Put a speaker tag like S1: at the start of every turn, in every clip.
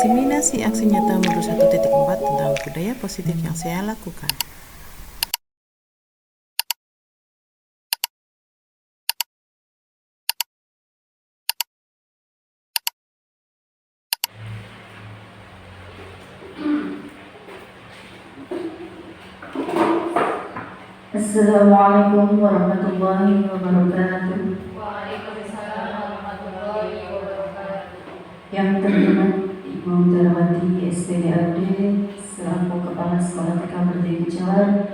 S1: diseminasi aksi nyata modul 1.4 tentang budaya positif yang saya lakukan.
S2: Assalamualaikum warahmatullahi wabarakatuh.
S3: Waalaikumsalam warahmatullahi wabarakatuh.
S2: Yang terhormat Ibu Darawati SPDAUD selaku Kepala Sekolah TK Berdiri Jawa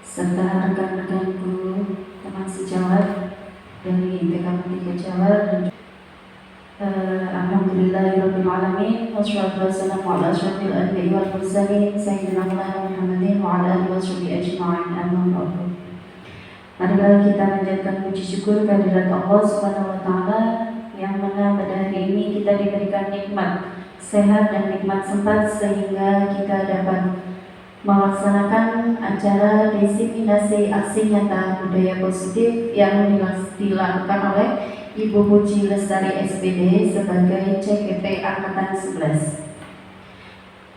S2: serta rekan-rekan guru teman sejawat dari TK Berdiri Jawa dan Alhamdulillahirabbil alamin wassalatu wassalamu ala asyrofil anbiya'i wal mursalin sayyidina Muhammadin wa ala alihi washabihi ajma'in amma ba'du. Marilah kita menjadikan puji syukur kehadirat Allah Subhanahu wa taala yang mana pada hari ini kita diberikan nikmat sehat dan nikmat sempat sehingga kita dapat melaksanakan acara diseminasi aksi nyata budaya positif yang dilakukan oleh Ibu Puji Lestari SPD sebagai CGP Angkatan 11.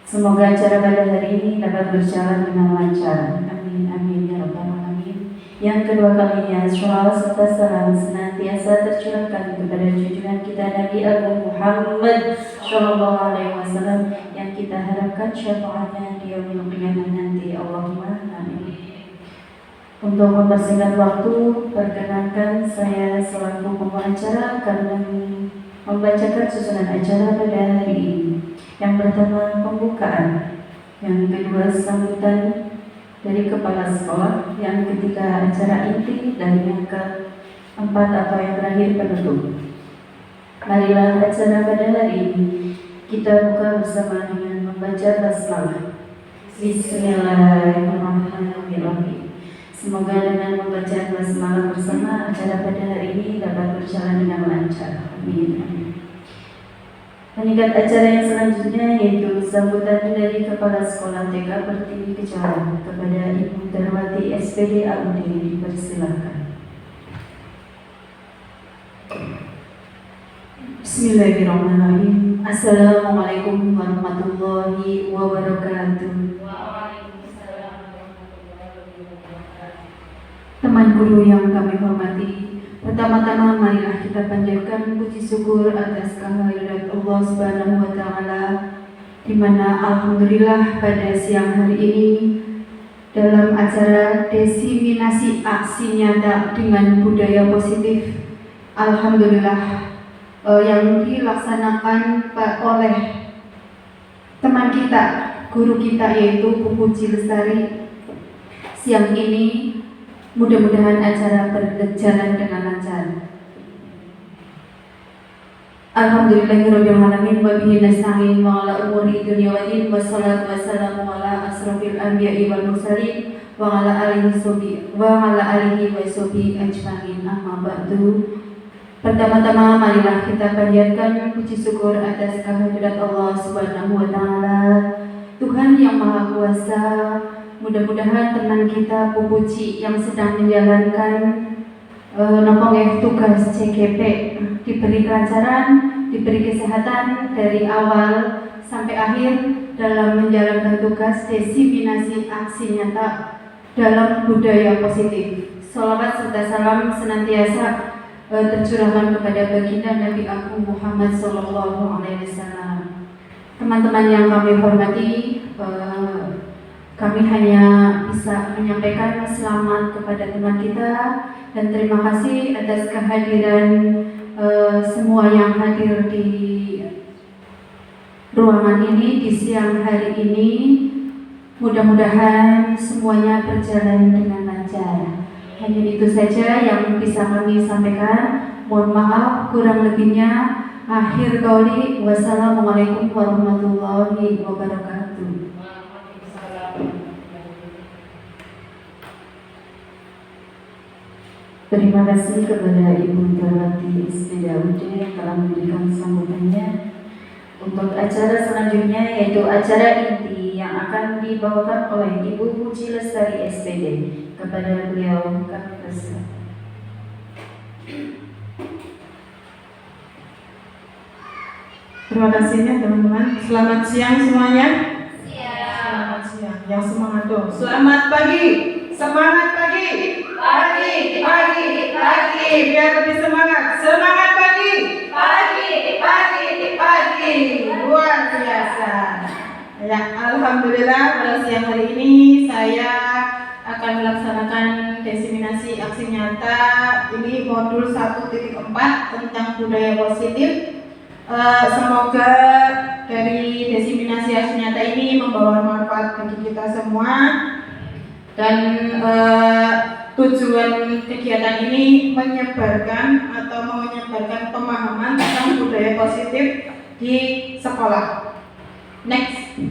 S2: Semoga acara pada hari ini dapat berjalan dengan lancar. Amin amin ya rabbal alamin. Yang kedua kalinya, sholawat serta salam senantiasa tercurahkan kepada junjungan kita Nabi Agung Muhammad Shallallahu Alaihi Wasallam yang kita harapkan syafaatnya di yaumil qiyamah nanti. Allahumma amin. Untuk mempersingkat waktu, perkenankan saya selaku pembawa acara akan membacakan susunan acara pada hari ini. Yang pertama pembukaan, yang kedua sambutan dari kepala sekolah, yang ketiga acara inti, dan yang keempat atau yang terakhir penutup. Marilah acara pada hari ini kita buka bersama dengan membaca basmalah. Bismillahirrahmanirrahim. Semoga dengan membaca basmalah bersama acara pada hari ini dapat berjalan dengan lancar. Amin. Meningkat acara yang selanjutnya yaitu sambutan dari Kepala Sekolah TK Pertiwi Kejawan kepada Ibu Darawati SPD AUD, dipersilakan. Bismillahirrahmanirrahim. Assalamualaikum warahmatullahi wabarakatuh.
S3: Waalaikumsalam warahmatullahi wabarakatuh.
S2: Teman guru yang kami hormati, pertama-tama marilah kita panjatkan puji syukur atas kehadirat Allah Subhanahu wa taala, di mana alhamdulillah pada siang hari ini dalam acara diseminasi aksi nyata dengan budaya positif, alhamdulillah yang dilaksanakan oleh teman kita, guru kita yaitu Bu Puji Lestari. Siang ini mudah-mudahan acara berjalan dengan lancar. Alhamdulillahirabbil alamin wa bihi nasta'in wa ala umuri dunya wa din wassalatu wassalamu ala asrofil anbiya'i wal mursalin wa ala alihi wa sahbihi ajma'in amma ba'du. Pertama-tama marilah kita panjatkan puji syukur atas kehadirat Allah Subhanahu wa taala, Tuhan yang Maha Kuasa. Mudah-mudahan teman kita Bu Puji yang sedang menjalankan tugas CGP diberi kelancaran, diberi kesehatan dari awal sampai akhir dalam menjalankan tugas diseminasi aksi nyata dalam budaya positif. Salawat serta salam senantiasa tercurahkan kepada baginda Nabi Agung Muhammad Sallallahu Alaihi Wasallam. Teman-teman yang kami hormati, kami hanya bisa menyampaikan selamat kepada teman kita dan terima kasih atas kehadiran semua yang hadir di ruangan ini di siang hari ini. Mudah-mudahan semuanya berjalan dengan lancar. Hanya itu saja yang bisa kami sampaikan. Mohon maaf kurang lebihnya. Akhir qauli, wassalamualaikum warahmatullahi wabarakatuh. Terima kasih kepada Ibu Darawati SPD yang telah memberikan sambutannya. Untuk acara selanjutnya yaitu acara inti yang akan dibawakan oleh Ibu Puji Lestari SPD. Kepada beliau kami persilakan.
S4: Terima kasih ya teman-teman. Selamat siang semuanya.
S3: Siap.
S4: Selamat siang. Yang semangat dong. Selamat pagi. Semangat pagi. Pagi, pagi, pagi. Biar lebih semangat. Semangat pagi. Pagi, pagi, pagi. Luar biasa. Ya, alhamdulillah pada siang hari ini saya akan melaksanakan diseminasi aksi nyata ini modul 1.4 tentang budaya positif. Semoga dari diseminasi aksi nyata ini membawa manfaat bagi kita semua dan tujuan kegiatan ini menyebarkan pemahaman tentang budaya positif di sekolah. Next.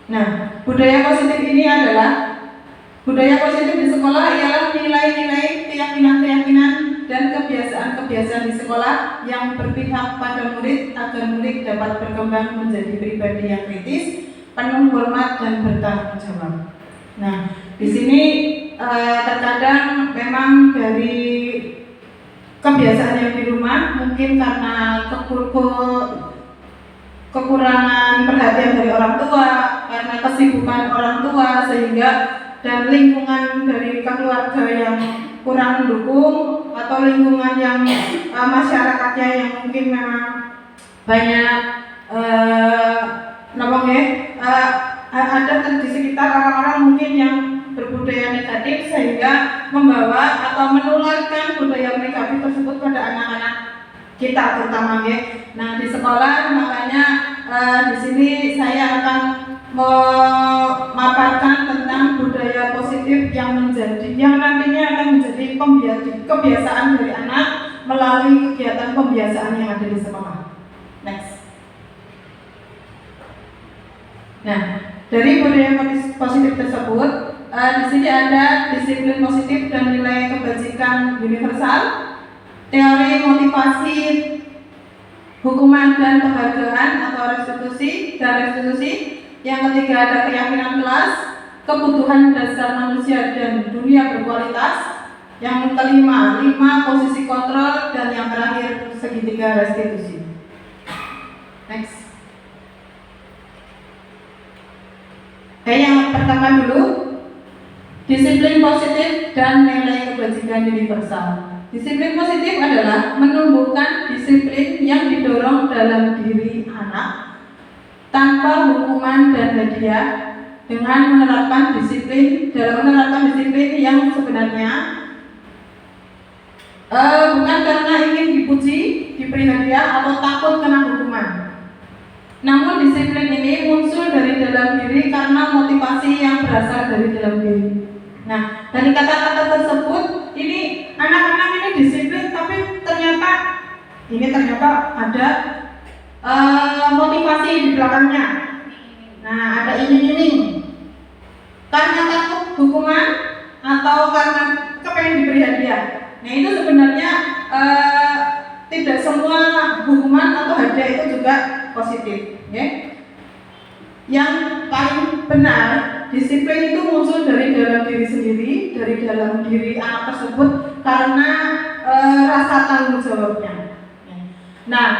S4: Nah, budaya positif ini adalah budaya positif di sekolah ialah nilai-nilai, keyakinan-keyakinan dan kebiasaan-kebiasaan di sekolah yang berpihak pada murid agar murid dapat berkembang menjadi pribadi yang kritis, penuh hormat dan bertanggung jawab. Nah, di sini terkadang memang dari kebiasaan yang di rumah mungkin karena kekurangan perhatian dari orang tua, karena kesibukan orang tua sehingga dan lingkungan dari keluarga yang kurang mendukung atau lingkungan yang masyarakatnya yang mungkin memang banyak ada di sekitar orang-orang mungkin yang berbudaya negatif sehingga membawa atau menularkan budaya negatif tersebut pada anak-anak kita terutama ya. Nah di sekolah makanya di sini saya akan memaparkan tentang budaya positif yang nantinya akan menjadi kebiasaan dari anak melalui kegiatan pembiasaan yang ada di sekolah. Next. Nah, dari budaya positif tersebut, di sini ada disiplin positif dan nilai kebajikan universal, teori motivasi, hukuman dan penghargaan atau restitusi. Yang ketiga ada keyakinan kelas, kebutuhan dasar manusia dan dunia berkualitas. Yang kelima, 5 posisi kontrol dan yang terakhir segitiga restitusi. Next. Yang pertama dulu, disiplin positif dan nilai kebajikan universal. Disiplin positif adalah menumbuhkan disiplin yang didorong dalam diri anak tanpa hukuman dan hadiah dengan menerapkan disiplin yang sebenarnya bukan karena ingin dipuji, diberi hadiah atau takut kena hukuman. Namun disiplin ini muncul dari dalam diri karena motivasi yang berasal dari dalam diri. Nah, dari kata-kata tersebut ini anak-anak ini disiplin tapi ternyata ada motivasi di belakangnya. Nah, ada iming-iming karena takut hukuman atau karena kepengen diberi hadiah. Nah, itu sebenarnya tidak semua hukuman atau hadiah itu juga positif, ya. Yang paling benar, disiplin itu muncul dari dalam diri sendiri, dari dalam diri anak tersebut karena rasa tanggung jawabnya. Nah,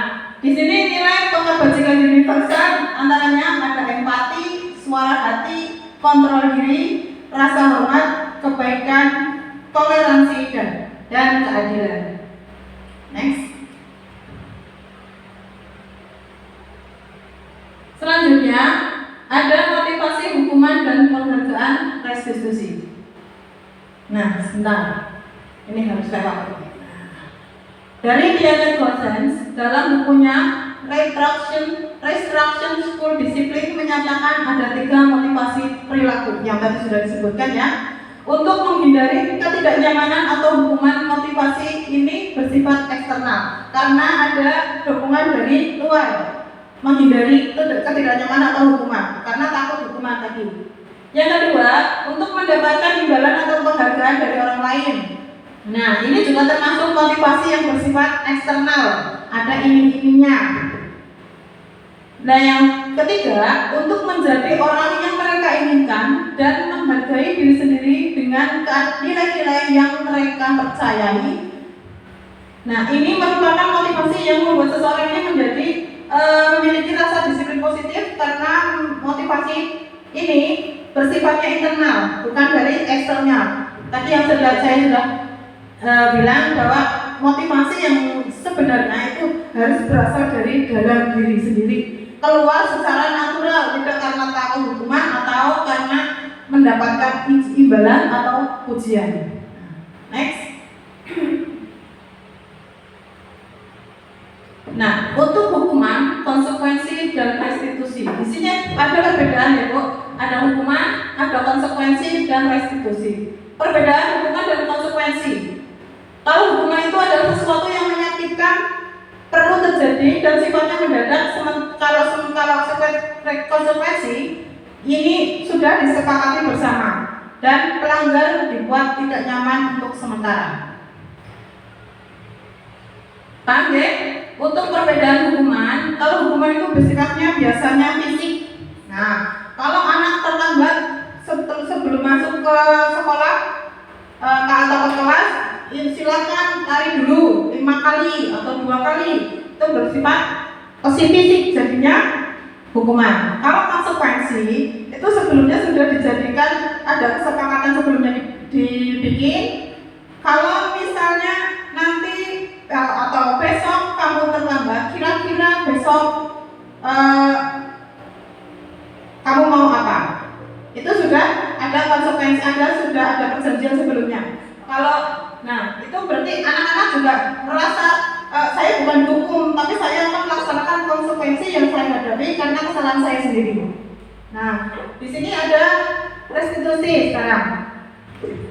S4: di sini nilai kebajikan universal antaranya ada empati, suara hati, kontrol diri, rasa hormat, kebaikan, toleransi dan keadilan. Next. Selanjutnya ada motivasi hukuman dan penghargaan restitusi. Nah, sebentar. Ini harus lewat. Dari Diana Gosens dalam bukunya Restruction School Discipline menyatakan ada 3 motivasi perilaku yang tadi sudah disebutkan ya. Untuk menghindari ketidaknyamanan atau hukuman, motivasi ini bersifat eksternal karena ada dukungan dari luar. Menghindari ketidaknyamanan atau hukuman karena takut hukuman tadi. Yang kedua, untuk mendapatkan imbalan atau penghargaan dari orang lain. Nah, ini juga termasuk motivasi yang bersifat eksternal, ada iming-imingnya. Nah, yang ketiga, untuk menjadi orang yang mereka inginkan dan menghargai diri sendiri dengan nilai-nilai yang mereka percayai. Nah, ini merupakan motivasi yang membuat seseorang ini menjadi memiliki rasa disiplin positif karena motivasi ini bersifatnya internal, bukan dari eksternal. Tadi yang saya sudah bilang bahwa motivasi yang sebenarnya itu harus berasal dari dalam diri sendiri, keluar secara natural, tidak karena takut hukuman atau karena mendapatkan imbalan atau pujian. Next. Nah, untuk hukuman, konsekuensi dan restitusi. Di sini ada perbedaan ya, Bu. Ada hukuman, ada konsekuensi dan restitusi. Perbedaan hukuman dan konsekuensi. Kalau hukuman itu adalah sesuatu yang menyakitkan, perlu terjadi dan sifatnya mendadak. Kalau konsekuensi ini sudah disepakati bersama dan pelanggar dibuat tidak nyaman untuk sementara. Paham ya? Untuk perbedaan hukuman, kalau hukuman itu bersifatnya biasanya fisik. Nah, kalau anak terlambat sebelum masuk ke sekolah atau ke kelas, silakan lari dulu 5 kali atau 2 kali. Itu bersifat fisik, jadinya hukuman. Kalau konsekuensi itu sebelumnya sudah dijadikan, ada kesepakatan sebelumnya dibikin. Kalau misalnya nanti atau besok kamu terlambat, kira-kira besok kamu mau apa? Itu sudah ada konsekuensi, sudah ada perjanjian sebelumnya. Nah itu berarti anak-anak juga merasa saya bukan dihukum, tapi saya akan melaksanakan konsekuensi yang saya hadapi karena kesalahan saya sendiri. Nah di sini ada restitusi sekarang.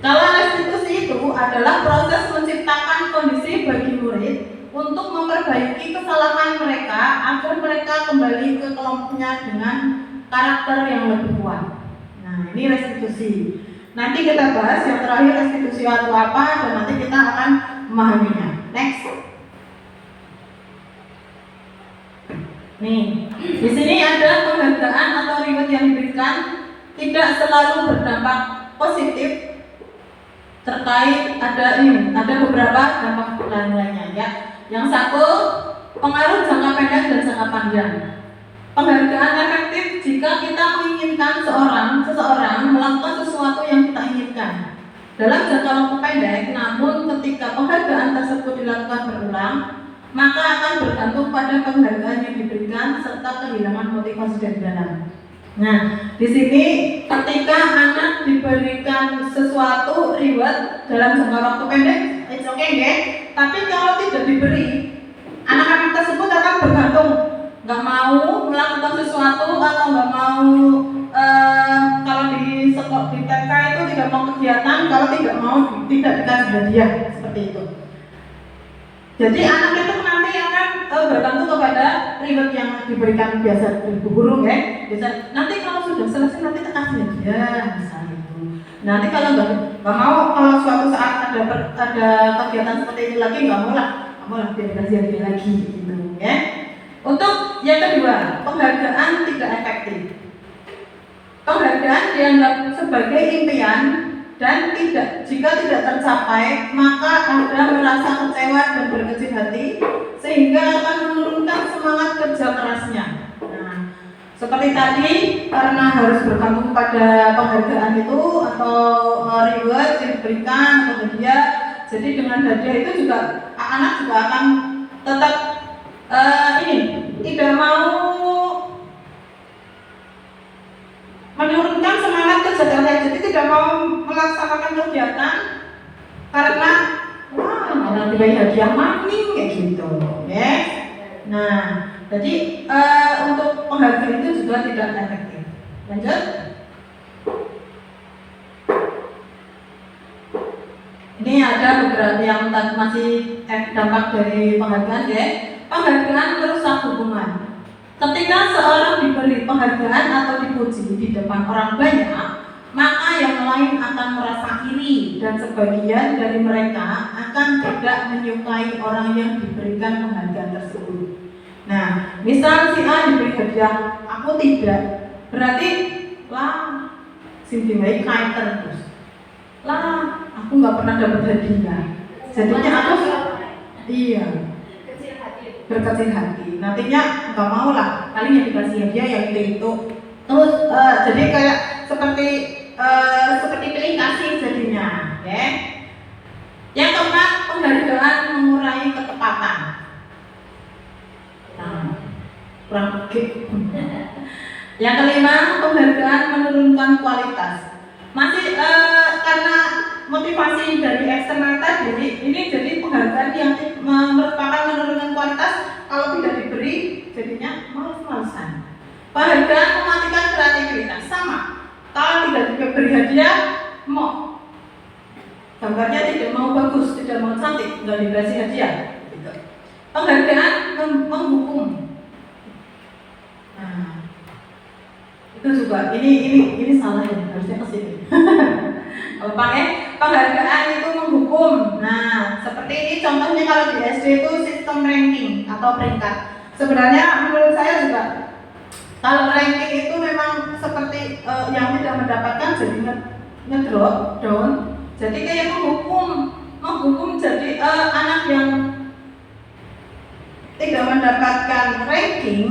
S4: Kalau restitusi itu adalah proses menciptakan kondisi bagi murid untuk memperbaiki kesalahan mereka agar mereka kembali ke kelompoknya dengan karakter yang lebih kuat. Nah, ini restitusi. Nanti kita bahas yang terakhir restitusi itu apa dan nanti kita akan memahaminya. Next. Nih, di sini ada penghargaan atau reward yang diberikan tidak selalu berdampak positif. Terkait ada beberapa dampak lainnya ya. Yang satu, pengaruh jangka pendek dan jangka panjang. Penghargaan efektif jika kita menginginkan seseorang melakukan sesuatu yang kita inginkan dalam jangka waktu pendek, namun ketika penghargaan tersebut dilakukan berulang, maka akan bergantung pada penghargaan yang diberikan serta kehilangan motivasi dari dalam. Nah, di sini ketika anak diberikan sesuatu reward dalam jangka waktu pendek, it's okay ya. Tapi kalau tidak diberi, anak-anak tersebut akan bergantung, nggak mau melakukan sesuatu atau nggak mau kalau di TK itu tidak mau kegiatan, kalau tidak dikasih hadiah seperti itu. Jadi anak itu nanti akan bergantung kepada reward yang diberikan biasa guru ya. Biasa nanti kalau sudah selesai nanti kita kasih hadiah misalnya itu. Nanti kalau nggak mau, kalau suatu saat ada kegiatan seperti itu lagi nggak mau lah biar kasih hadiah lagi gitu ya. Untuk yang kedua, penghargaan tidak efektif. Penghargaan dianggap sebagai impian dan jika tidak tercapai, maka Anda merasa kecewa dan berkecil hati sehingga akan menurunkan semangat kerja kerasnya. Nah, seperti tadi, karena harus bergantung pada penghargaan itu atau reward yang diberikan atau hadiah, jadi dengan hadiah itu juga anak juga akan tetap tidak mau menurunkan semangat kerja keras, jadi tidak mau melaksanakan kegiatan karena nanti bayi hadiah maning kayak gitu ya. Nah, jadi untuk penghargaan itu juga tidak efektif. Lanjut. Ini ada beberapa yang masih dampak dari penghargaan ya. Penghargaan merusak hubungan. Ketika seorang diberi penghargaan atau dipuji di depan orang banyak, maka yang lain akan merasa iri dan sebagian dari mereka akan tidak menyukai orang yang diberikan penghargaan tersebut. Nah, misal si A diberi hadiah, aku tidak, berarti si B kait terus. Aku nggak pernah dapat hadiah. Jadinya aku Iya,
S3: Kecil hati.
S4: berkecil hati. Nantinya nggak mau lah, paling yang dikasih hadiah yang itu. Terus jadi kayak seperti pilih kasih jadinya, oke? Yang keempat, penghargaan mengurangi ketepatan. Nah, kurang begitu. Yang kelima, penghargaan menurunkan kualitas. Masih karena motivasi dari eksternal tadi, ini jadi penghargaan yang merupakan menurunan kualitas. Kalau tidak diberi, jadinya males-malesan. Penghargaan mematikan kreativitas, sama. Kalau tidak diberi hadiah, mau. Gambarnya tidak mau bagus, tidak mau cantik, nggak dikasih hadiah. Gitu. Penghargaan menghukum. Nah, itu juga ini salah ya, harusnya ke sini. Penghargaan itu menghukum. Nah, seperti ini contohnya kalau di SD itu sistem ranking atau peringkat. Sebenarnya menurut saya juga kalau ranking itu memang seperti yang tidak mendapatkan jadi ngedrop down. Jadi kayak menghukum jadi anak yang tidak mendapatkan ranking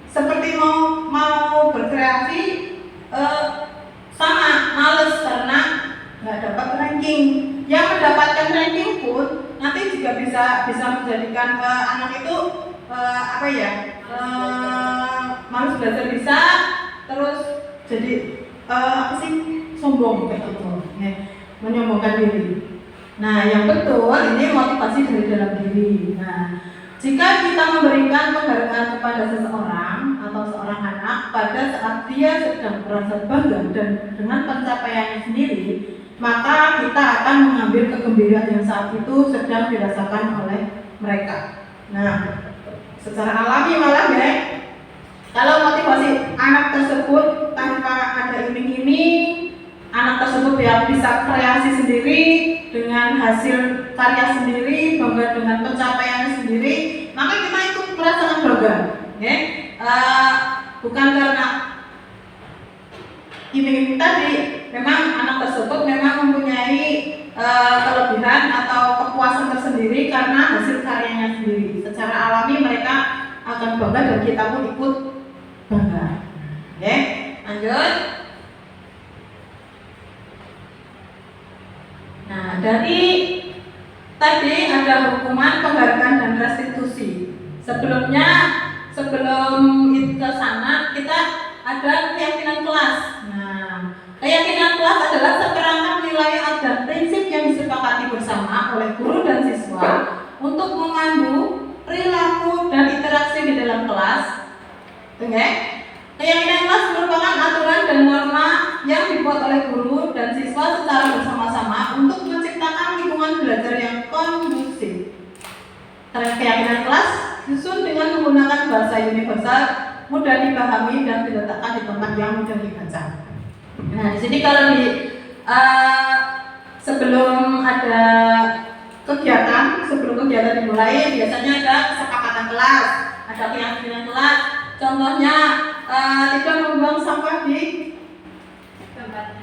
S4: seperti mau berkreasi sama males karena nggak dapat ranking. Yang mendapatkan ranking pun nanti juga bisa menjadikan anak itu malas belajar bisa, terus jadi sombong kayak gitu, menyombongkan diri. Nah, yang betul ini motivasi dari dalam diri. Nah, jika kita memberikan penghargaan kepada seseorang atau seorang anak pada saat dia sedang merasa bangga dan dengan pencapaiannya sendiri, maka kita akan mengambil kegembiraan yang saat itu sedang dirasakan oleh mereka. Nah, secara alami malah ya, kalau motivasi anak tersebut tanpa ada iming-iming, anak tersebut ya bisa kreasi sendiri dengan hasil karya sendiri, bangga dengan pencapaiannya sendiri, maka kita ikut merasakan bangga, ya. Bukan karena iming-iming tadi, memang anak tersebut memang mempunyai kelebihan atau kepuasan tersendiri karena hasil karyanya sendiri. Secara alami mereka akan bangga dan kita pun ikut bangga. Oke, lanjut. Nah, dari tadi ada hukuman, penghargaan dan restitusi. Sebelum ke sana kita ada keyakinan kelas. Nah, keyakinan kelas adalah seperangkat nilai dan prinsip yang disepakati bersama oleh guru dan siswa untuk memandu perilaku dan interaksi di dalam kelas. Oke? Keyakinan kelas merupakan aturan dan norma yang dibuat oleh guru dan siswa secara bersama-sama untuk menciptakan lingkungan belajar yang kondusif. Keyakinan kelas disusun dengan menggunakan bahasa universal, mudah dipahami dan diletakkan di tempat yang mudah dibaca. Nah, di sini kalau sebelum kegiatan dimulai, biasanya ada kesepakatan kelas, ada keyakinan kelas. Contohnya tidak membuang sampah di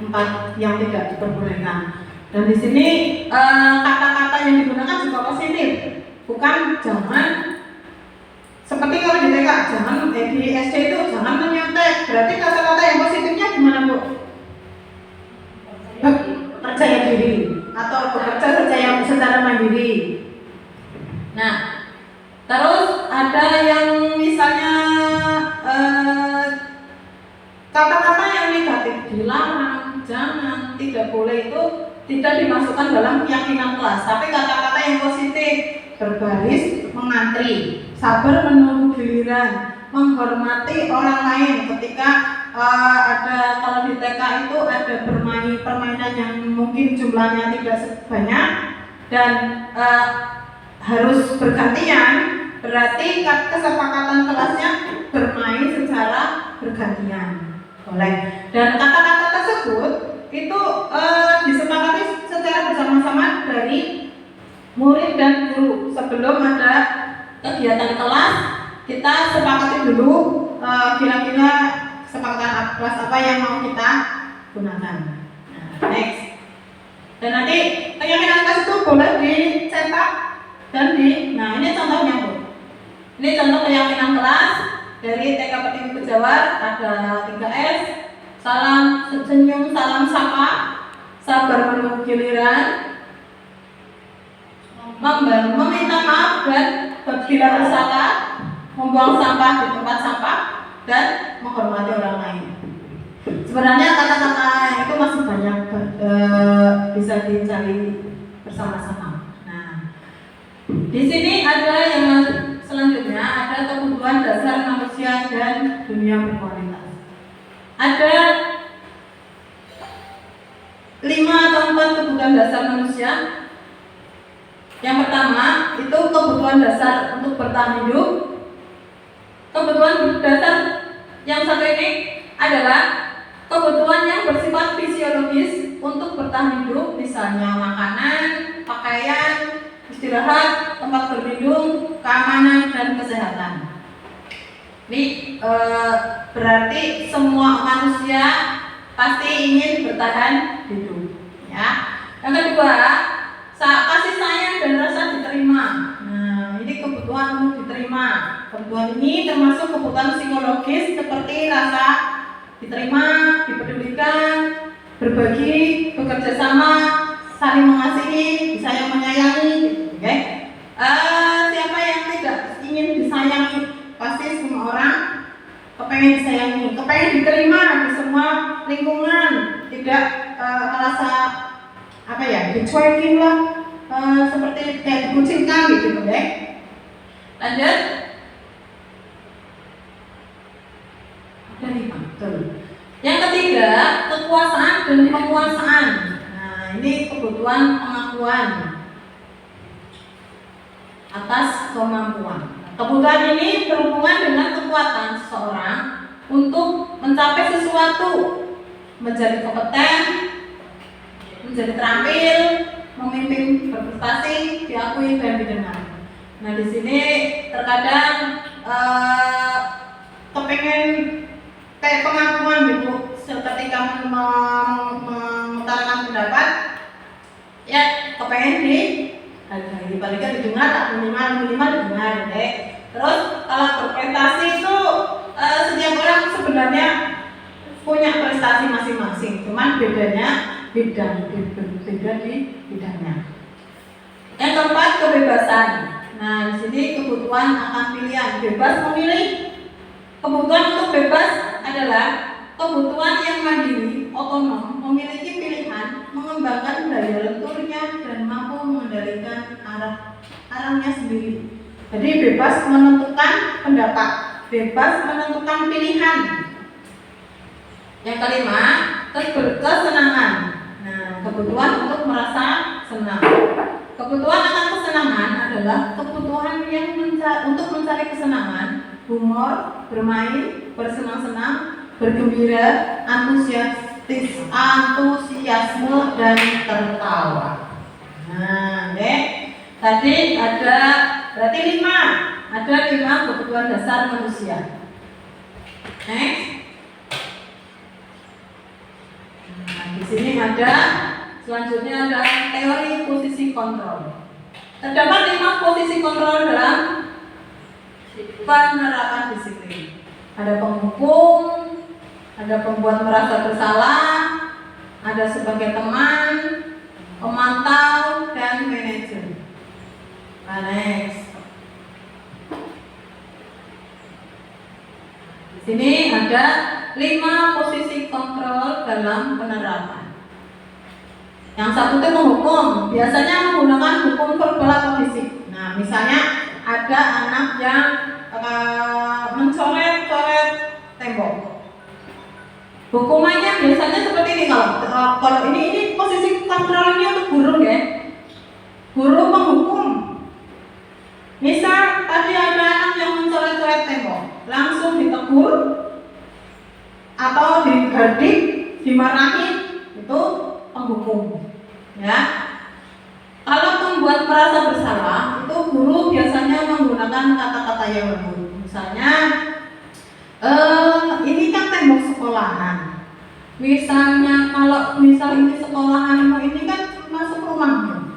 S4: tempat yang tidak diperbolehkan. Dan di sini kata-kata yang digunakan juga positif, bukan jangan. Seperti kalau di TK, di SD itu jangan menyontek. Berarti kata-kata yang positifnya gimana, Bu? Percaya diri atau bekerja secara mandiri. Nah, terus ada yang misalnya kata-kata yang negatif, dilarang, jangan, tidak boleh, itu tidak dimasukkan dalam keyakinan kelas. Tapi kata-kata yang positif, berbaris, mengantri, sabar menunggu giliran, menghormati orang lain ketika ada, kalau di TK itu ada bermain permainan yang mungkin jumlahnya tidak sebanyak dan harus bergantian, berarti kesepakatan kelasnya bermain secara bergantian. Boleh. Dan kata-kata tersebut itu disepakati secara bersama-sama dari murid dan guru. Sebelum ada kegiatan kelas, kita sepakati dulu kira-kira kesepakatan kelas apa yang mau kita gunakan. Nah, next. Dan nanti keyakinan kelas itu boleh dicetak Dan nah ini contohnya Bu. Ini contoh keyakinan kelas dari TK Pertiwi Pejawar, ada 3S, salam senyum, salam sapa, sabar menunggu giliran, meminta maaf dan bila bersalah, membuang sampah di tempat sampah, dan menghormati orang lain. Sebenarnya kata-kata itu masih banyak bisa dicari bersama-sama. Nah, di sini ada yang selanjutnya, ada kebutuhan dasar manusia dan dunia berkualitas. Ada 5 atau 4 kebutuhan dasar manusia. Yang pertama itu kebutuhan dasar untuk bertahan hidup. Kebutuhan dasar yang satu ini adalah kebutuhan yang bersifat fisiologis untuk bertahan hidup, misalnya makanan, pakaian, istirahat, tempat berlindung, keamanan, dan kesehatan. Ini berarti semua manusia pasti ingin bertahan hidup, ya. Yang kedua, kasih sayang dan rasa diterima. Nah, ini kebutuhan untuk diterima. Kebutuhan ini termasuk kebutuhan psikologis seperti rasa diterima, dipedulikan, berbagi, bekerja sama, saling mengasihi, disayang menyayangi, gitu, okay? Siapa yang tidak ingin disayangi? Pasti semua orang kepengen disayangi, kepengen diterima di semua lingkungan, tidak merasa dicuekin lah, seperti kayak dikucingkan gitu, okay? Lanjut. Ada 5, betul. Yang ketiga, kekuasaan dan penguasaan. Nah, ini kebutuhan pengakuan atas kemampuan. Kebutuhan ini berhubungan dengan kekuatan seseorang untuk mencapai sesuatu, menjadi kompeten, menjadi terampil, memimpin, berprestasi, diakui dan didengar. Nah, di sini terkadang kepengen kayak pengakuan gitu, ketika mengutarakan pendapat, ya kepengen dihargai, paling didengar, tak minimal didengar, deh. Terus kalau berprestasi itu setiap orang sebenarnya punya prestasi masing-masing, cuman bedanya beda di bidangnya. Yang keempat, kebebasan. Nah, di sini kebutuhan akan pilihan, bebas memilih. Kebutuhan untuk bebas adalah kebutuhan yang mandiri, otonom, memiliki pilihan, mengembangkan daya lenturnya dan mampu mengendalikan arahnya sendiri. Jadi bebas menentukan pendapat, bebas menentukan pilihan. Yang kelima, kesenangan. Nah, kebutuhan untuk merasa senang. Kebutuhan akan kesenangan adalah kebutuhan yang untuk mencari kesenangan, humor, bermain, bersenang-senang, bergembira, antusiasme dan tertawa. Nah, tadi ada berarti 5. Ada 5 kebutuhan dasar manusia. Next. Nah, di sini ada selanjutnya ada teori posisi kontrol. Terdapat 5 posisi kontrol dalam penerapan disiplin. Ada penghukum, ada pembuat merasa bersalah, ada sebagai teman, pemantau, dan manajer. Next. Di sini ada 5 posisi kontrol dalam penerapan. Yang satu itu menghukum, biasanya menggunakan hukum verbal atau fisik. Nah, misalnya ada anak yang mencoret-coret tembok. Hukumannya biasanya seperti ini. Kalau ini posisi kontrol ini untuk guru, ya. Guru menghukum. Misal tadi ada anak yang mencoret-coret tembok, langsung ditegur atau digardik, dimarahin, itu penghukum, ya. Kalau membuat merasa bersalah, itu guru biasanya menggunakan kata-kata yang lembut. Misalnya, ini kan tembok sekolahan. Misalnya, kalau ini sekolahanmu, ini kan masuk rumahmu.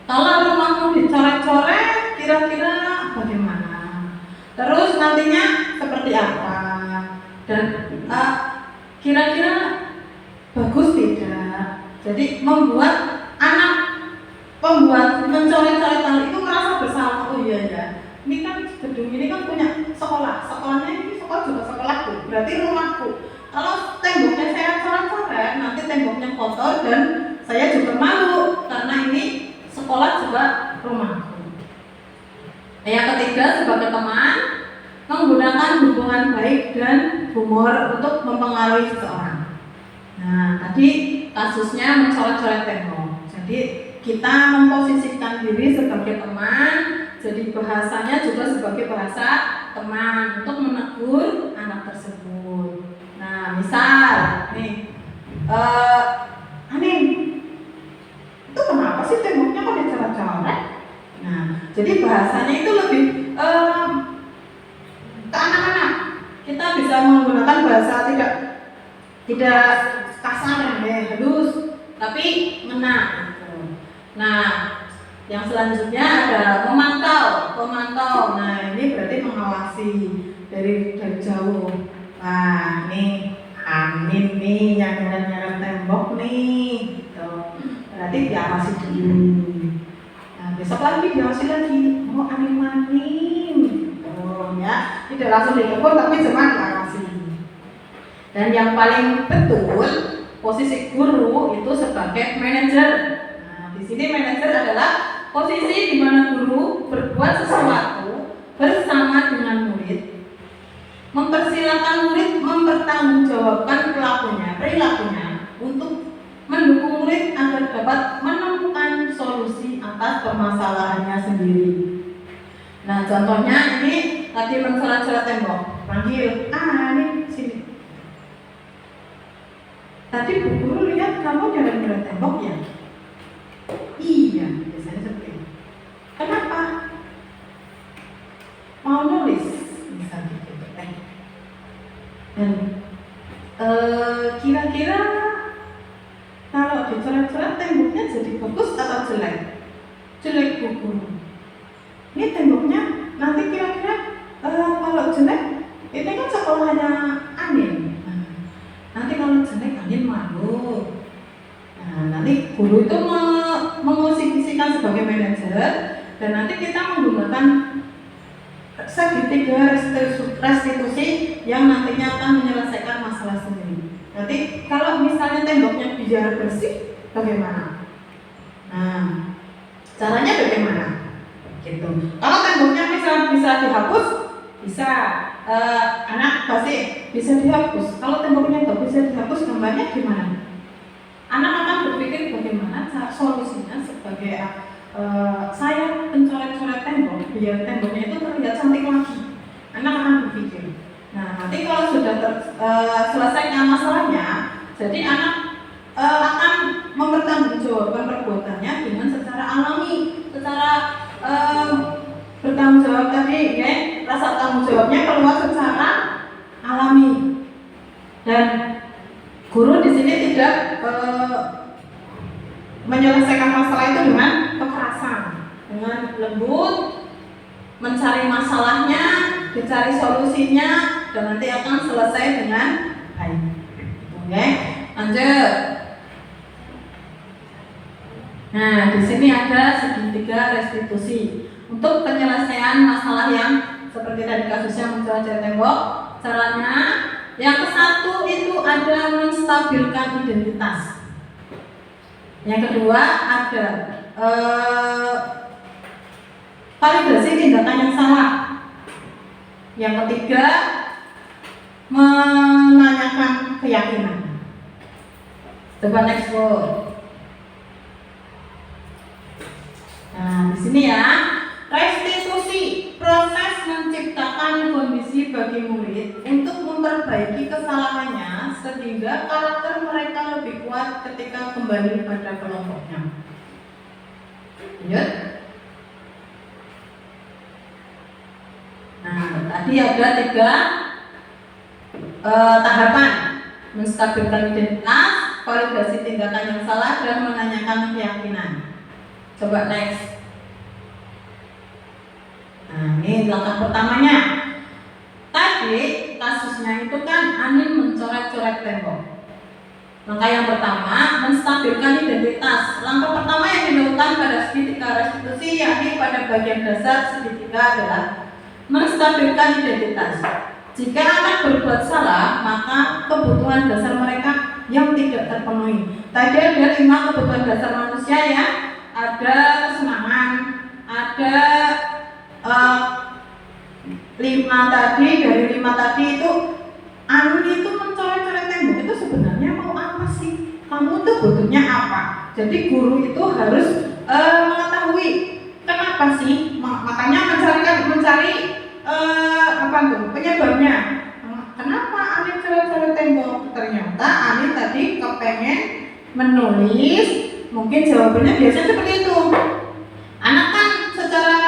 S4: Kalau rumahmu dicoret-coret, kira-kira bagaimana, terus nantinya seperti apa, dan kira-kira bagus tidak. Jadi membuat anak mencoret-coret hal itu merasa bersalah. Oh iya ya, ini kan gedung ini kan punya sekolahnya ini sekolah juga sekolahku, berarti rumahku. Kalau temboknya saya coret-coret, nanti temboknya kotor dan saya juga malu karena ini sekolah juga rumahku. Yang ketiga, sebagai teman, menggunakan hubungan baik dan humor untuk mempengaruhi seseorang. Nah, tadi kasusnya mencoret-coret tembok. Jadi kita memposisikan diri sebagai teman, jadi bahasanya juga sebagai bahasa teman untuk menegur anak tersebut. Nah, misal nih, Anin, itu kenapa sih temboknya kok dicoret-coret? Nah, jadi bahasanya itu lebih ke anak-anak. Kita bisa menggunakan bahasa tidak kasar, halus, tapi ngena. Nah, yang selanjutnya ada memantau. Nah, ini berarti mengawasi dari jauh. Nah, ini Amin nih yang nyeret-nyeret tembok nih, gitu. Berarti diawasi dulu. Nah, besok lagi diawasi lagi. Oh, Amin, oh ya, tidak langsung ditegur tapi cuma diawasi. Dan yang paling betul, posisi guru itu sebagai manajer. Nah, di sini manajer adalah posisi di mana guru berbuat sesuatu bersama dengan murid, mempersilahkan murid mempertanggungjawabkan perilakunya untuk mendukung murid agar dapat menemukan solusi atas permasalahannya sendiri. Nah, contohnya ini tadi mencoret-coret tembok, panggil, ini sini. Tadi Bu Guru lihat kamu nyoret-nyoret tembok ya? Iya, biasanya seperti itu. Kenapa? Mau nulis, misalnya gitu. Dan kira-kira kalau dicoret-coret temboknya jadi bagus atau jelek? Jelek Bu Guru. Ini temboknya nanti kira-kira kalau jelek, ini kan sekolahnya Anin. Nanti kalau jelek Anin malu. Nah, nanti guru itu mengusik-usikan sebagai manajer, dan nanti kita menggunakan segitiga restitusi yang nantinya akan menyelesaikan masalah sendiri. Nanti kalau misalnya temboknya biar bersih, bagaimana? Nah, caranya bagaimana? Gitu. Kalau temboknya bisa dihapus, bisa. Anak pasti bisa dihapus. Kalau temboknya nggak bisa dihapus, gambarnya gimana? Anak akan berpikir bagaimana cara solusinya sebagai saya mencoret-coret tembok biar temboknya itu terlihat cantik lagi. Anak akan berpikir. Nah, nanti kalau sudah selesaikan masalahnya, jadi anak akan mempertanggungjawabkan perbuatannya dengan secara alami, secara bertanggung jawab tadi, ya, rasa tanggung jawabnya keluar secara alami. Dan guru di sini tidak menyelesaikan masalah itu dengan kekerasan, dengan lembut, mencari masalahnya, dicari solusinya, dan nanti akan selesai dengan baik. Oke, lanjut. Nah, di sini ada segitiga restitusi untuk penyelesaian masalah yang seperti tadi kasusnya mencoret tembok. Caranya yang ke-1 itu ada menstabilkan identitas. Yang kedua ada validasi tindakan yang salah. Yang ketiga menanyakan keyakinan. Coba next word. Nah, di sini ya, restitusi, proses menciptakan kondisi bagi murid untuk memperbaiki kesalahannya sehingga karakter mereka lebih kuat ketika kembali pada kelompoknya. Lanjut. Nah, tadi ada 3 tahapan: menstabilkan identitas, validasi tindakan yang salah, dan menanyakan keyakinan. Coba next. Nah, ini langkah pertamanya. Tadi kasusnya itu kan Anin mencoret-coret tembok. Langkah yang pertama, menstabilkan identitas. Langkah pertama yang dilakukan pada segitiga restitusi, yakni pada bagian dasar segitiga adalah menstabilkan identitas. Jika anak berbuat salah, maka kebutuhan dasar mereka yang tidak terpenuhi. Tadi ada 5 kebutuhan dasar manusia ya. Ada kesenangan, ada 5 tadi, dari 5 tadi itu Anu itu mencoret-coret tembok itu sebenarnya mau apa sih? Kamu tuh butuhnya apa? Jadi guru itu harus mengetahui kenapa sih, makanya mencari apa tuh penyebabnya. Kenapa Anin coret-coret tembok? Ternyata Anin tadi kepengen menulis, mungkin jawabannya biasanya seperti itu. Anak kan secara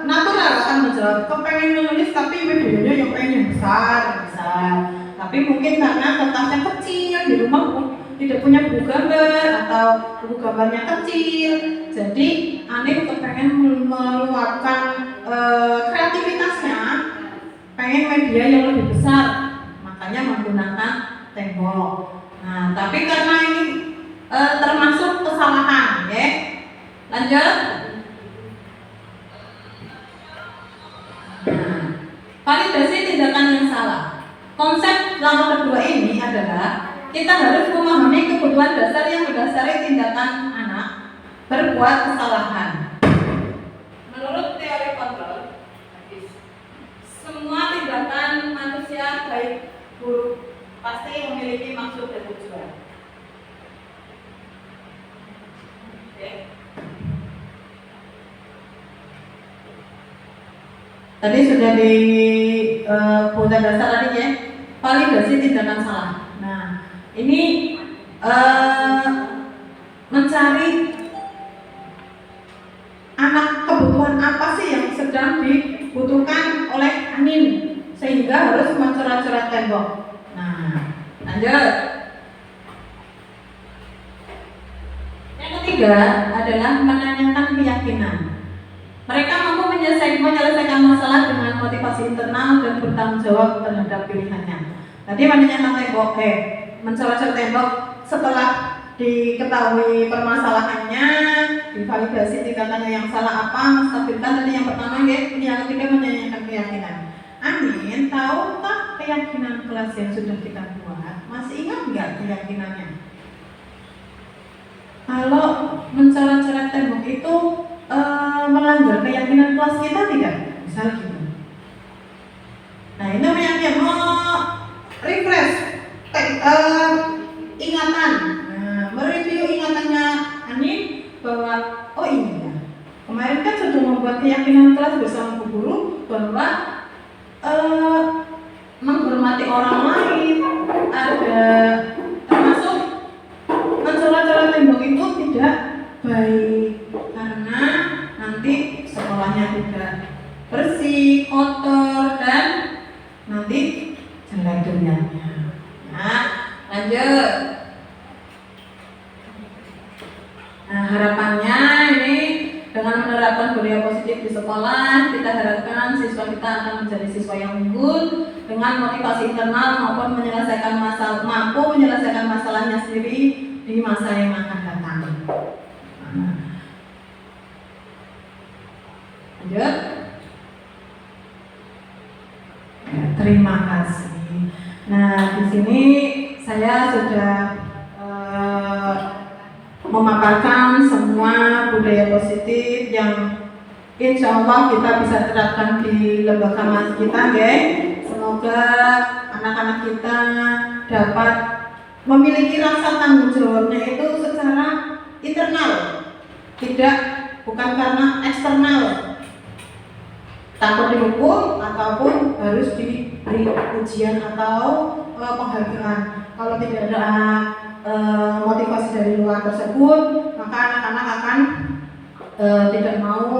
S4: natural akan menjawab kepengen menulis tapi videonya yang pengen besar. Tapi mungkin karena kertasnya kecil di rumah tidak punya buku gambar atau buku gambarnya kecil, jadi Anin kepengen meluapkan kreativitasnya, pengen media yang lebih besar, makanya menggunakan tembok. Nah, tapi karena ini termasuk kesalahan, ya. Lanjut. Nah, validasi tindakan yang salah. Konsep langkah kedua ini adalah kita harus memahami kebutuhan dasar yang mendasari tindakan anak berbuat kesalahan. Menurut teori kontrol, semua tindakan manusia baik buruk pasti memiliki maksud dan tujuan. Oke. Tadi sudah di kebutuhan dasar tadi ya, validasi tindakan salah. Nah, ini mencari anak kebutuhan apa sih yang sedang dibutuhkan oleh Anin sehingga harus mencoret-coret tembok. Nah, lanjut. Yang ketiga adalah menanyakan keyakinan. Mereka mampu menyelesaikan masalah dengan motivasi internal dan bertanggung jawab terhadap pilihannya. Tadi menanyakan tembok, mencoret-coret tembok setelah diketahui permasalahannya, divalidasi tindakannya yang salah apa, menstabilkan tadi yang pertama ya, ini yang ketiga menanyakan keyakinan. Anin, tahukah keyakinan kelas yang sudah kita buat? Masih ingat nggak keyakinannya? Kalau mencoret-coret tembok itu melanggar keyakinan kelas kita tidak? Misal gitu. Nah, ini yang mau refresh ingatan. Nah, mereview ingatannya Anin bahwa oh iya, kemarin kan sudah membuat keyakinan kelas bersama Bu Guru bahwa menghormati orang lain, ada termasuk mencoret-coret tembok itu tidak baik karena nanti sekolahnya tidak bersih, kotor, dan nanti jelek dunianya. Nah, lanjut. Nah, harapannya ini dengan menerapkan budaya positif di sekolah, kita harapkan siswa kita akan menjadi siswa yang unggul dengan motivasi internal maupun mampu menyelesaikan masalahnya sendiri di masa yang akan datang. Lanjut. Ya, terima kasih. Nah, di sini saya sudah memaparkan semua budaya positif yang insya Allah kita bisa terapkan di lembaga mas kita, ya. Semoga anak-anak kita dapat memiliki rasa tanggung jawabnya itu secara internal, bukan karena eksternal, takut dihukum ataupun harus diberi ujian atau penghargaan. Kalau tidak ada motivasi dari luar tersebut, maka anak-anak akan tidak mau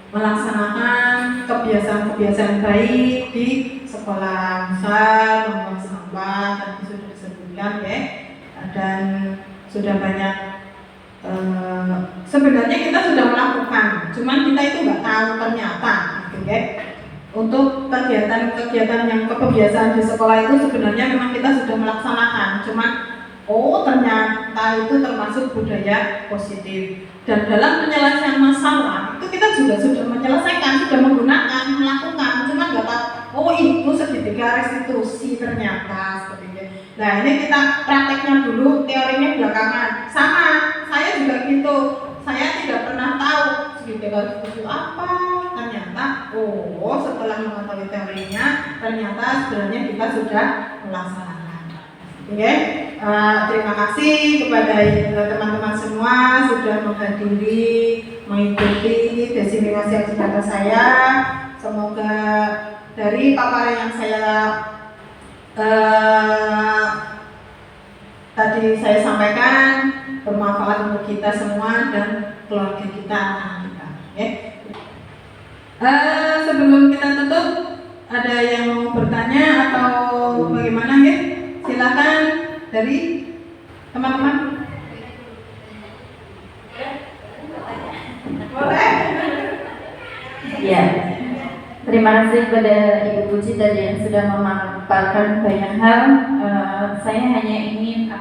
S4: melaksanakan kebiasaan-kebiasaan baik di sekolah, misal membuang sampah tadi sudah disebutkan, ya, dan sudah banyak sebenarnya kita sudah melakukan, cuman kita itu nggak tahu ternyata, gitu ya. Untuk kegiatan-kegiatan yang kebiasaan di sekolah itu sebenarnya memang kita sudah melaksanakan, cuman oh ternyata itu termasuk budaya positif. Dan dalam penyelesaian masalah itu kita juga sudah menyelesaikan, sudah menggunakan, melakukan, cuman nggak tahu oh itu segitiga restitusi ternyata seperti itu. Nah ini kita prakteknya dulu, teorinya belakangan. Sama, saya juga gitu. Saya tidak pernah tahu segitiga restitusi apa. Ternyata, oh setelah mengetahui teorinya, ternyata sebenarnya kita sudah melaksanakan. Oke, terima kasih kepada teman-teman semua sudah menghadiri, mengikuti desimasi aksara saya. Semoga dari paparan yang saya tadi saya sampaikan bermanfaat untuk kita semua dan keluarga kita, anak kita. Okay? Sebelum kita tutup, ada yang mau bertanya atau bagaimana ya? Silakan dari teman-teman. Boleh?
S2: Ya. Terima kasih kepada Ibu Puji tadi yang sudah memaparkan banyak hal. Saya hanya ingin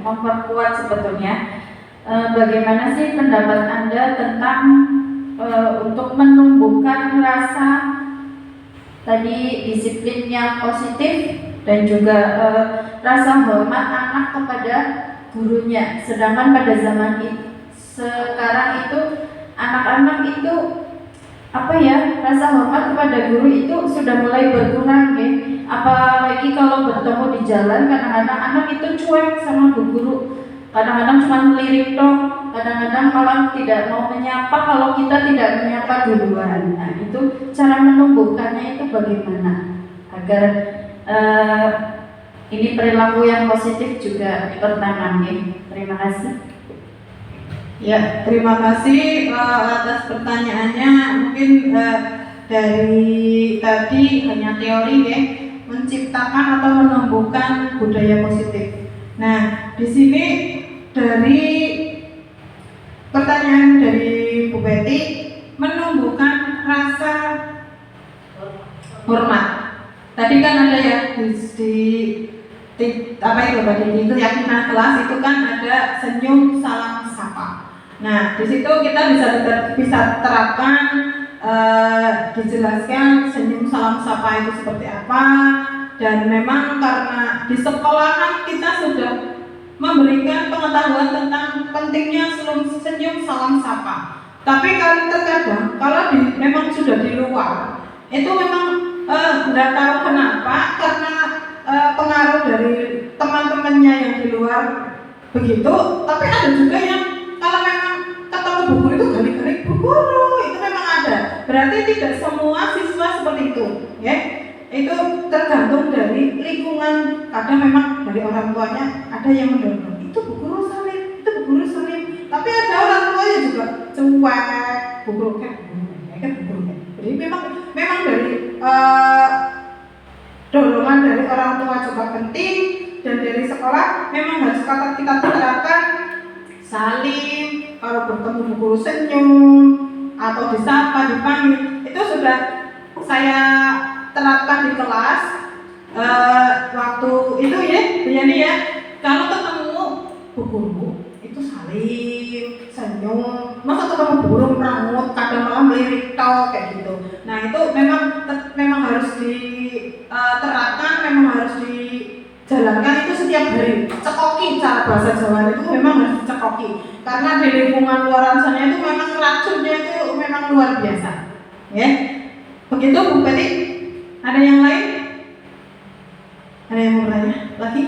S2: memperkuat sebetulnya bagaimana sih pendapat Anda tentang untuk menumbuhkan rasa tadi disiplin yang positif dan juga rasa hormat anak kepada gurunya. Sedangkan pada zaman sekarang itu anak-anak itu rasa hormat kepada guru itu sudah mulai berkurang ya. Apalagi kalau bertemu di jalan, kadang-kadang anak itu cuek sama bu guru. Kadang-kadang cuma melirik dong, kadang-kadang malah tidak mau menyapa kalau kita tidak menyapa duluan. Nah itu cara menumbuhkannya itu bagaimana agar ini perilaku yang positif juga dipertanam ya. Terima kasih.
S4: Ya, terima kasih atas pertanyaannya. Mungkin dari tadi hanya teori ya, menciptakan atau menumbuhkan budaya positif. Nah, di sini dari pertanyaan dari Bu Betty, menumbuhkan rasa hormat. Tadi kan ada ya di keyakinan kelas itu kan ada senyum, salam, sapa. Nah, di situ kita bisa terapkan, dijelaskan senyum, salam, sapa itu seperti apa. Dan memang karena di sekolahan kita sudah memberikan pengetahuan tentang pentingnya senyum, salam, sapa. Tapi terkadang kalau memang sudah di luar, itu memang nggak tahu kenapa, karena pengaruh dari teman-temannya yang di luar begitu. Tapi ada juga yang kalau memang ketemu bu guru itu galik-galik bu guru, itu memang ada. Berarti tidak semua siswa seperti itu, ya. Itu tergantung dari lingkungan. Kadang memang dari orang tuanya ada yang mendorong, itu bu guru salim, itu bu guru salim. Tapi ada orang tuanya juga cuek, bu guru kan bu guru. Jadi memang dari dorongan dari orang tua juga penting, dan dari sekolah memang harus kita terapkan salim, kalau bertemu bu guru senyum atau disapa, dipanggil, itu sudah saya terapkan di kelas. Waktu itu ya, begini ya, kalau ketemu bu guru itu salim, senyum. Masa ketemu bu guru merangut, kadang malah melirik kayak gitu. Nah itu memang harus diterapkan, memang harus dijalankan itu setiap hari. Cekoki, cara bahasa Jawa itu memang harus dicekoki, karena di lingkungan luaran sana itu memang racunnya itu memang luar biasa, ya. Begitu Bu Betty. Ada yang lain? Ada yang mau bertanya lagi?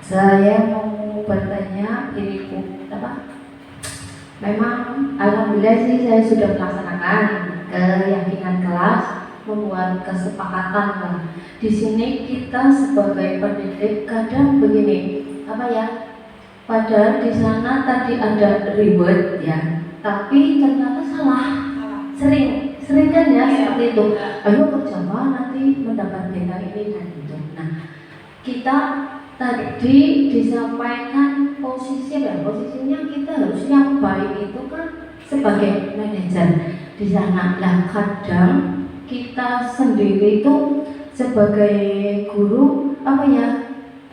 S2: Saya mau bertanya ini Bu, memang alhamdulillah sih saya sudah melaksanakan keyakinan kelas, membuat kesepakatan lah. Di sini kita sebagai pendidik kadang begini, padahal di sana tadi ada reward ya, tapi ternyata salah. sering kan ya seperti itu. Ayo kerja nanti mendapat bintang ini dan itu. Nah, kita tadi disampaikan posisinya kita harusnya baik itu kan sebagai manajer di sana. Nah, kadang kita sendiri itu sebagai guru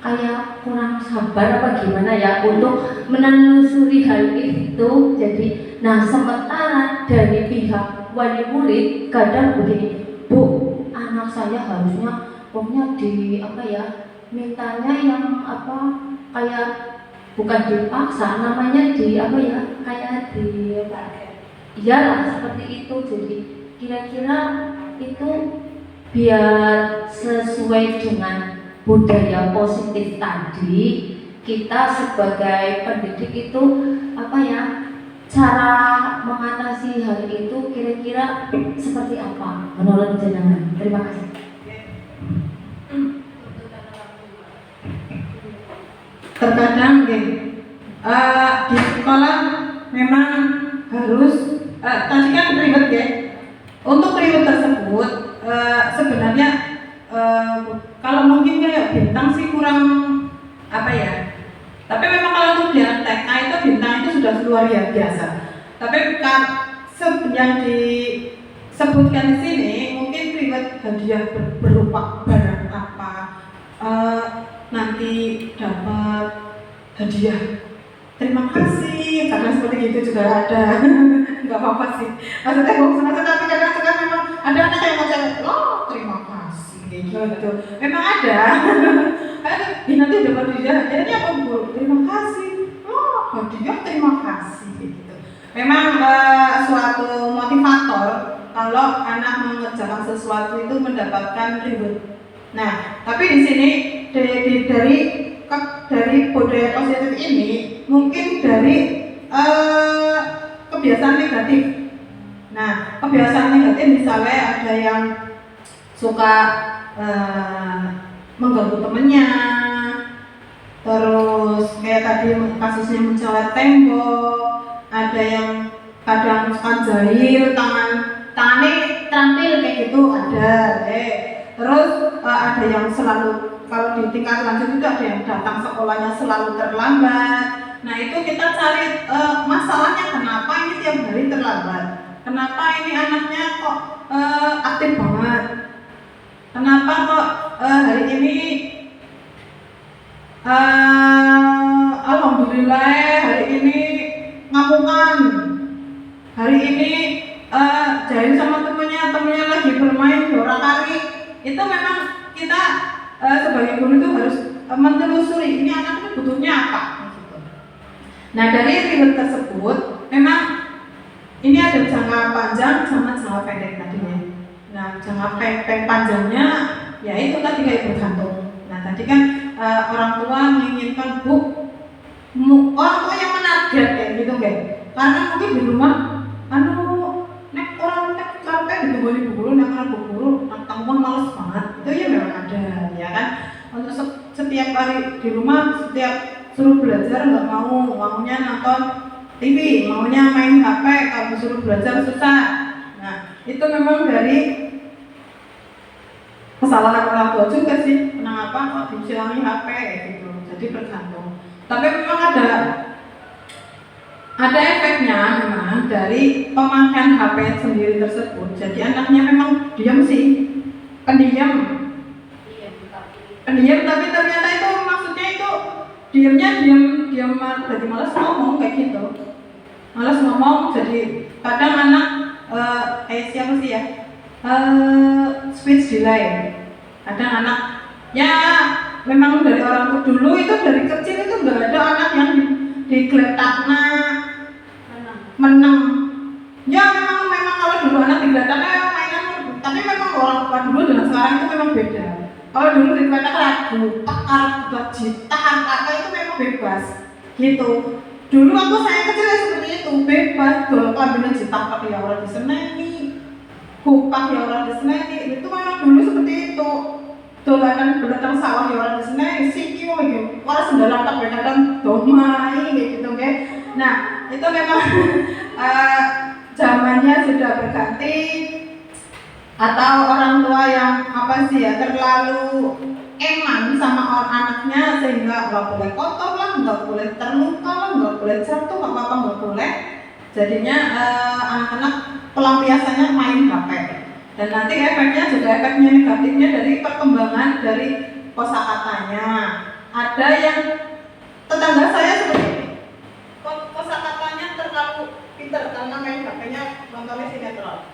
S2: kayak kurang sabar apa gimana ya untuk menelusuri hal itu. Jadi, nah sementara dari pihak wali murid kadang begini, Bu, anak saya harusnya pokoknya mintanya yang kayak bukan dipaksa, namanya iyalah seperti itu. Jadi kira-kira itu biar sesuai dengan budaya positif tadi, kita sebagai pendidik itu cara mengatasi hal itu kira-kira seperti apa menurut jenengan? Terima kasih.
S4: Terkadang di sekolah memang harus tadi kan ribet ya. Untuk ribet tersebut sebenarnya kalau mungkin kayak bintang sih kurang tapi memang kalau untuk di TK itu bintang itu sudah luar biasa. Tapi yang disebutkan di sini mungkin ribet hadiah berupa barang apa, nanti dapat hadiah terima kasih, karena seperti itu juga ada. Nggak apa-apa sih, maksudnya tapi kadang-kadang memang ada anak yang ngomong terima kasih kayak gitu, memang ada. Nanti dapat hadiahnya apa Bu? Terima kasih, hadiah terima kasih gitu. Memang suatu motivator kalau anak mengerjakan sesuatu itu mendapatkan reward. Nah, tapi di sini dari budaya positif ini mungkin dari kebiasaan negatif. Nah, kebiasaan negatif misalnya ada yang suka mengganggu temennya, terus kayak tadi kasusnya mencoret tembok, ada yang kadang suka jahil, tangannya terampil kayak gitu ada. Terus ada yang selalu, kalau di tingkat lanjut itu ada yang datang sekolahnya selalu terlambat. Nah itu kita cari masalahnya, kenapa ini tiap hari terlambat, kenapa ini anaknya kok aktif banget, kenapa kok hari ini alhamdulillah hari ini ngamukan, hari ini jahil sama temennya lagi bermain bola kari. Itu memang kita sebagai guru itu harus menelusuri ini anak itu butuhnya apa. Nah dari reward tersebut memang ini ada jangka panjang sama jangka pendek tadinya. Nah jangka panjangnya ya itu tadi kayak bergantung. Nah tadi kan orang tua menginginkan orang tua yang menarget kayak gitu kan. Karena mungkin di rumah sampai ditunggu ibu guru, nak guru, tanggung males banget. Itu ya memang ada, ya kan. Untuk setiap hari di rumah, setiap suruh belajar nggak maunya nonton TV, maunya main HP. Kalau suruh belajar susah. Nah, itu memang dari kesalahan orang tua juga sih. Kenapa kok disilangi HP gitu? Jadi bergantung. Tapi memang ada efeknya memang dari pemakaian HP sendiri tersebut. Jadi anaknya memang diam sih, pendiam, tapi ternyata itu maksudnya itu diamnya diam jadi malas ngomong kayak gitu, malas ngomong. Jadi kadang anak siapa sih ya, speech delay. Kadang anak ya memang dari orang tua dulu itu dari kecil itu nggak ada anak yang digeletaknya menang. Ya memang kalau dulu anak digeletaknya mainan, tapi memang orang tua dulu dengan sekarang itu memang beda. Kalau dulu digeletak lagu, takar, gitar, kakak itu memang bebas gitu. Dulu saya kecil seperti itu, bebas. Kalau ambilin gitar pakai ya orang diseneni, kupak ya orang diseneni, itu memang dulu seperti itu. Dolanan beletang sawah ya orang diseneni, siki gitu. Orang sendalan tak kadang domai kayak gitu kan. Nah itu memang zamannya sudah berganti, atau orang tua yang terlalu eman sama anaknya sehingga nggak boleh kotor lah, nggak boleh terluka lah, nggak boleh jatuh, apa-apa nggak boleh. Jadinya anak-anak pelampiasannya main HP, dan nanti efeknya juga efeknya negatifnya dari perkembangan dari kosakatanya. Ada yang tetangga saya seperti ini, kosakatanya terlalu pinter karena main HP-nya nontonnya sinetron,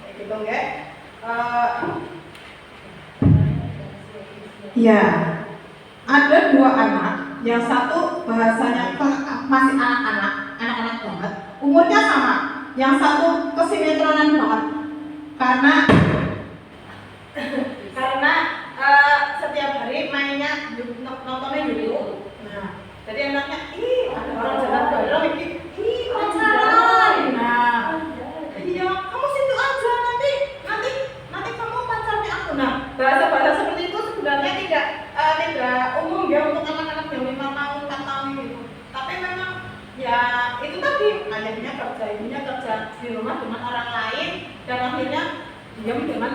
S4: kayak gitu ya. Ya, ada dua anak, yang satu bahasanya masih anak-anak banget, umurnya sama, yang satu kesinetronan banget, karena setiap hari mainnya nontonnya YouTube. Nah, jadi anaknya, ada orang jalan bareng, pacaran. Nah, iya, kamu situ aja, nanti kamu pacarnya aku. Nah, bahasa seperti itu sebenarnya tidak umum ya untuk anak-anak yang 5 tahun, 4 tahun gitu. Tapi memang ya itu tadi, ayahnya kerja, ibunya kerja di rumah dengan orang lain, dan akhirnya diam dengan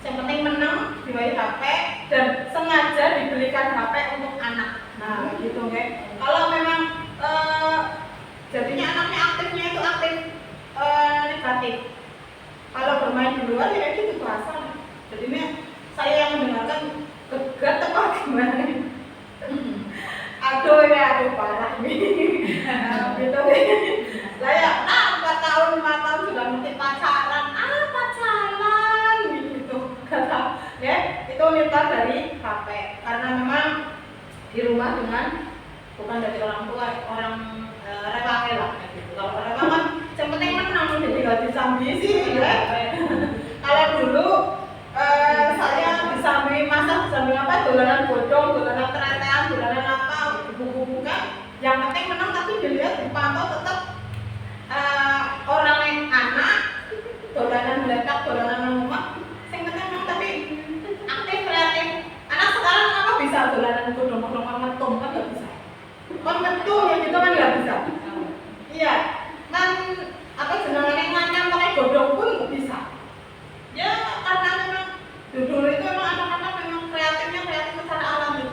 S4: yang penting menang, diwai HP, dan sengaja dibelikan HP untuk anak. Nah, gitu ya. Kalau memang jadinya anaknya aktifnya itu aktif negatif. Kalau bermain di luar ya gitu bahasa. Jadinya saya yang mendengarkan gegat apa gimana? Aduh parah nih. Gitu ya. Saya 4 tahun 5 tahun sudah ngerti pacaran. Pacaran gitu. Kata ya, itu minta dari HP karena memang di rumah bukan dari orang tua, orang rewake lah gitu. Kalau rewak kan yang penting menang, jadi nggak disambisi ya. Kalau dulu saya disambi apa, dolanan bodong, dolanan teretean, dolanan apa, buku-buku kan, yang penting menang, tapi dilihat dipantau tetap orang yang anak dolanan melekat, dolanan rumah, yang penting menang tapi aktif kreatif. Anak sekarang apa bisa dolanan bodong-bodong ngetum kan nggak bisa. Ngetum ya gitu kan nggak bisa. Iya, kan jenengan nganyam pakai bodong pun nggak bisa. Ya karena memang dulu itu memang anak-anak memang kreatif secara alami.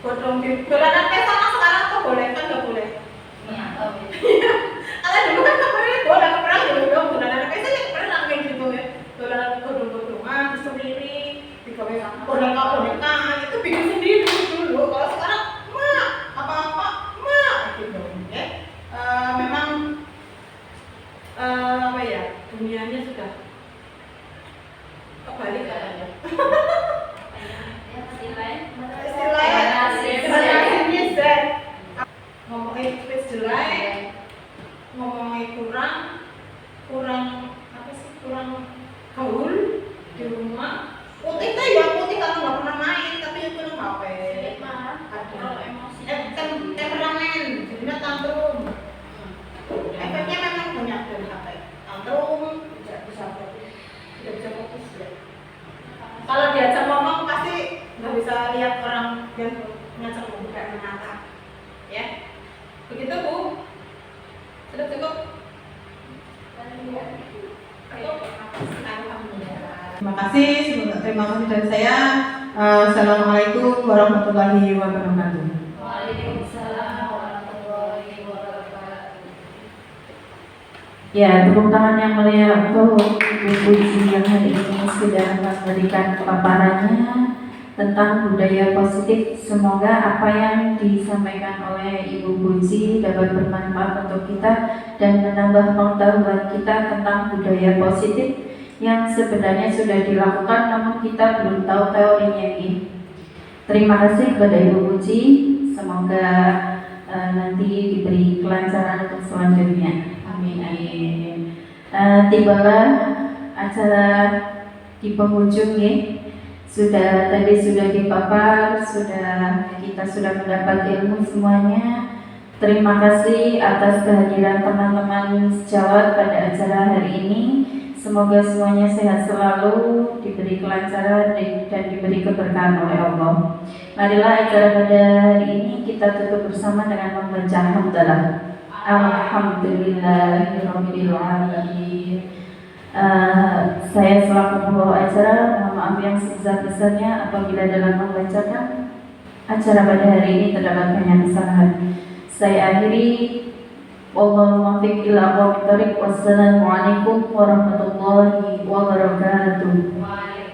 S4: Bodong di dolanan pesona sekarang tuh boleh kan nggak boleh? Iya. Kalau dulu kan nggak boleh keperang ya dong, dolanan pesona ya keperang kayak gitu ya. Dolanan bodong-bodongan, sendiri, digawe boneka itu bikin sendiri dulu. Kalau sekarang apa-apa gitu ya. Memang dunianya sudah kebalik katanya. Istilahnya Z. Ngomongin space jelek, ngomongin kurang gaul di rumah. Putih tuh ya putih kalau nggak pernah main, tapi itu penuh HP. Ada temperamen, jadinya tantrum. Efeknya memang banyak dari HP. Tantrum, tidak bisa fokus ya. Kalau diajak ngomong pasti nggak bisa lihat orang yang ngajak ngomong kayak menatap, ya. Begitu Bu. Sudah cukup. Terima kasih dari saya. Assalamualaikum warahmatullahi wabarakatuh.
S3: Waalaikumsalam warahmatullahi wabarakatuh.
S2: Ya, tepuk tangan yang mulia untuk Ibu Puji yang hari ini sudah memberikan paparannya tentang budaya positif. Semoga apa yang disampaikan oleh Ibu Puji dapat bermanfaat untuk kita dan menambah pengetahuan kita tentang budaya positif yang sebenarnya sudah dilakukan namun kita belum tahu teorinya ini. Terima kasih kepada Ibu Puji. Semoga nanti diberi kelancaran untuk selanjutnya. Amin. Tibalah acara di penghujung ya. Tadi sudah dipapar, kita sudah mendapat ilmu semuanya. Terima kasih atas kehadiran teman-teman sejawat pada acara hari ini. Semoga semuanya sehat selalu, diberi kelancaran dan diberi keberkahan oleh Allah. Marilah acara pada hari ini kita tutup bersama dengan membaca hamdalah. Alhamdulillahirabbil alamin. Saya selaku pembawa acara mohon maaf yang sebesar-besarnya apabila dalam membacakan acara pada hari ini terdapat banyak kesalahan. Saya akhiri. Wallahul muwaffiq ila aqwamit thoriq. Wassalamualaikum warahmatullahi wabarakatuh.
S3: Waalaikumsalam.